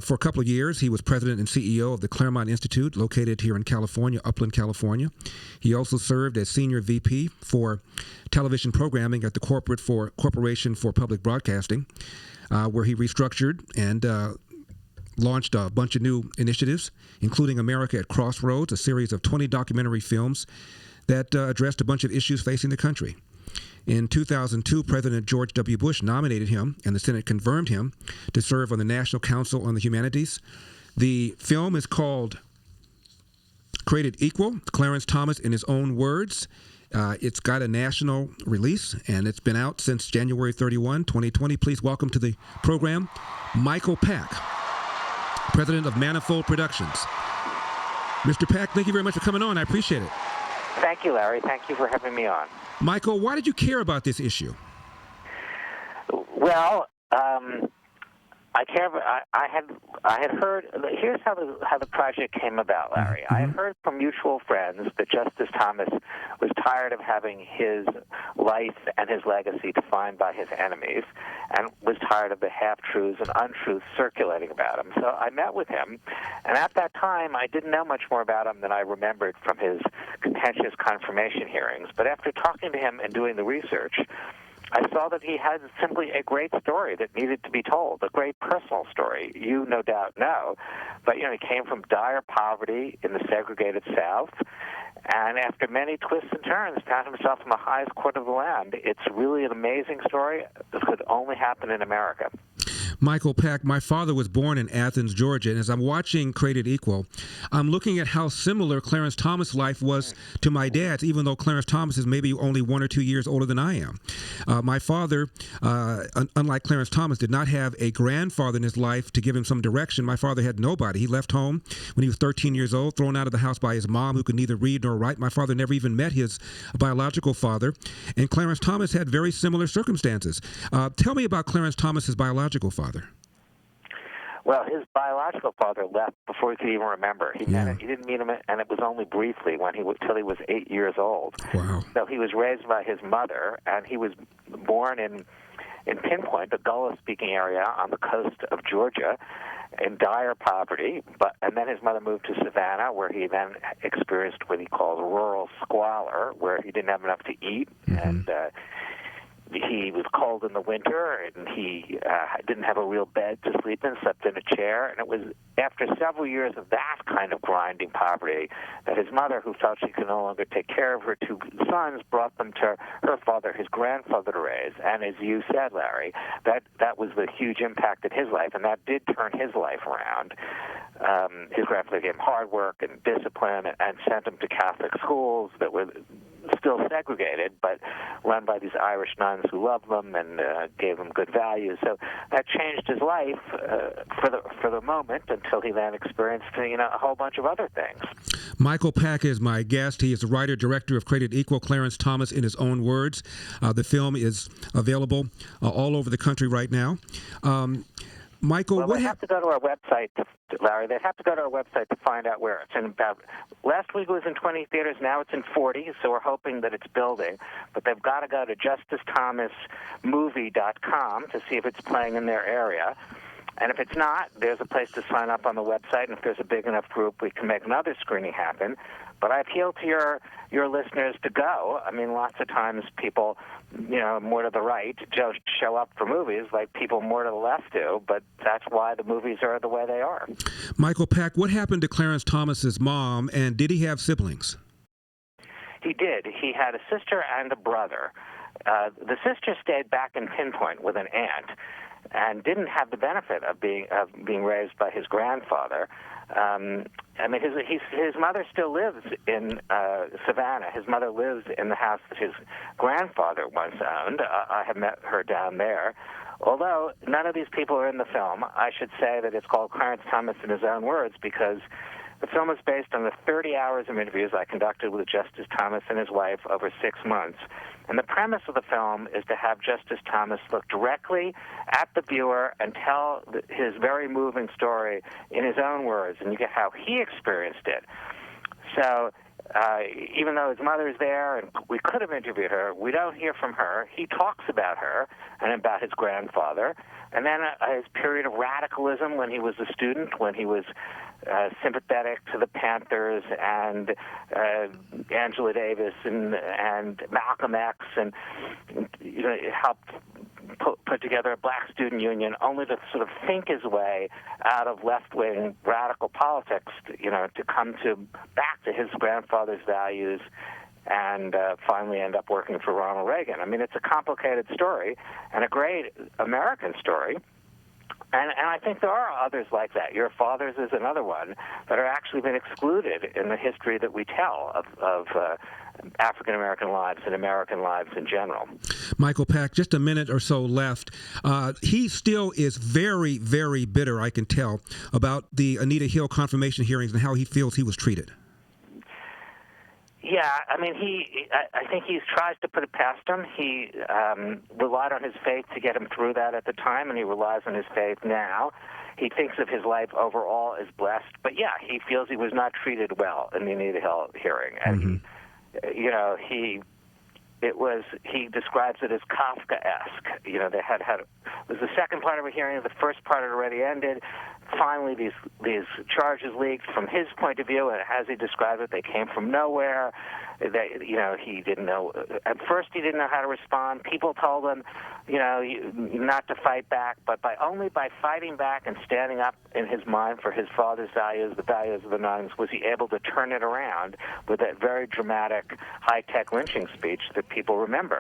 For a couple of years, he was president and CEO of the Claremont Institute, located here in California, Upland, California. He also served as senior VP for television programming at the Corporation for Public Broadcasting, where he restructured and launched a bunch of new initiatives, including America at Crossroads, a series of 20 documentary films that addressed a bunch of issues facing the country. In 2002, President George W. Bush nominated him, and the Senate confirmed him to serve on the National Council on the Humanities. The film is called Created Equal, Clarence Thomas in His Own Words. It's got a national release, and it's been out since January 31, 2020. Please welcome to the program, Michael Pack, president of Manifold Productions. Mr. Pack, thank you very much for coming on. I appreciate it. Thank you, Larry. Thank you for having me on. Michael, why did you care about this issue? Well, I care. I had heard. Here's how the project came about, Larry. Mm-hmm. I had heard from mutual friends that Justice Thomas was tired of having his life and his legacy defined by his enemies, and was tired of the half-truths and untruths circulating about him. So I met with him, and at that time, I didn't know much more about him than I remembered from his contentious confirmation hearings. But after talking to him and doing the research, I saw that he had simply a great story that needed to be told, a great personal story. You no doubt know, but he came from dire poverty in the segregated South, and after many twists and turns, found himself in the highest court of the land. It's really an amazing story that could only happen in America. Michael Pack, my father was born in Athens, Georgia, and as I'm watching Created Equal, I'm looking at how similar Clarence Thomas' life was to my dad's, even though Clarence Thomas is maybe only 1 or 2 years older than I am. My father, unlike Clarence Thomas, did not have a grandfather in his life to give him some direction. My father had nobody. He left home when he was 13 years old, thrown out of the house by his mom, who could neither read nor write. My father never even met his biological father, and Clarence Thomas had very similar circumstances. Tell me about Clarence Thomas's biological father. Well, his biological father left before he could even remember. He didn't meet him, and it was only briefly till he was 8 years old. Wow. So he was raised by his mother, and he was born in Pinpoint, the Gullah-speaking area on the coast of Georgia, in dire poverty. And then his mother moved to Savannah, where he then experienced what he called rural squalor, where he didn't have enough to eat, and he was cold in the winter, and he didn't have a real bed to sleep in, slept in a chair. And it was after several years of that kind of grinding poverty that his mother, who felt she could no longer take care of her 2 sons, brought them to her father, his grandfather, to raise. And as you said, Larry, that was the huge impact in his life, and that did turn his life around. His grandfather gave him hard work and discipline and sent him to Catholic schools that were still segregated, but run by these Irish nuns who loved them and gave him good values. So that changed his life for the moment, until he then experienced a whole bunch of other things. Michael Pack is my guest. He is the writer-director of Created Equal, Clarence Thomas in His Own Words. The film is available all over the country right now. Michael, they have to go to our website, Larry. They have to go to our website to find out where it's in. Last week it was in 20 theaters. Now it's in 40, so we're hoping that it's building. But they've got to go to justicethomasmovie.com to see if it's playing in their area. And if it's not, there's a place to sign up on the website, and if there's a big enough group, we can make another screening happen. But I appeal to your listeners to go. I mean, lots of times people, more to the right, just show up for movies like people more to the left do, but that's why the movies are the way they are. Michael Pack, what happened to Clarence Thomas's mom, and did he have siblings? He did. He had a sister and a brother. The sister stayed back in Pinpoint with an aunt, and didn't have the benefit of being raised by his grandfather. His mother still lives in Savannah. His mother lives in the house that his grandfather once owned. I have met her down there. Although none of these people are in the film, I should say that it's called Clarence Thomas in His Own Words because the film is based on the 30 hours of interviews I conducted with Justice Thomas and his wife over 6 months. And the premise of the film is to have Justice Thomas look directly at the viewer and tell his very moving story in his own words, and you get how he experienced it. So even though his mother's there and we could have interviewed her, we don't hear from her. He talks about her and about his grandfather. And then his period of radicalism when he was a student, when he was sympathetic to the Panthers and Angela Davis and Malcolm X, and helped put together a black student union, only to sort of think his way out of left-wing radical politics, to come back to his grandfather's values and finally end up working for Ronald Reagan. I mean, it's a complicated story and a great American story. And I think there are others like that. Your Fathers is another one that are actually been excluded in the history that we tell of African-American lives and American lives in general. Michael Pack, just a minute or so left. He still is very, very bitter, I can tell, about the Anita Hill confirmation hearings and how he feels he was treated. Yeah, I mean, I think he tries to put it past him. He relied on his faith to get him through that at the time, and he relies on his faith now. He thinks of his life overall as blessed, but yeah, he feels he was not treated well in the Anita Hill hearing, and he describes it as Kafkaesque. They had it was the second part of a hearing. The first part had already ended. Finally, these charges leaked from his point of view, and as he described it, they came from nowhere. He didn't know. At first, he didn't know how to respond. People told him, not to fight back, but only by fighting back and standing up in his mind for his father's values, the values of the nuns, was he able to turn it around with that very dramatic, high-tech lynching speech that people remember.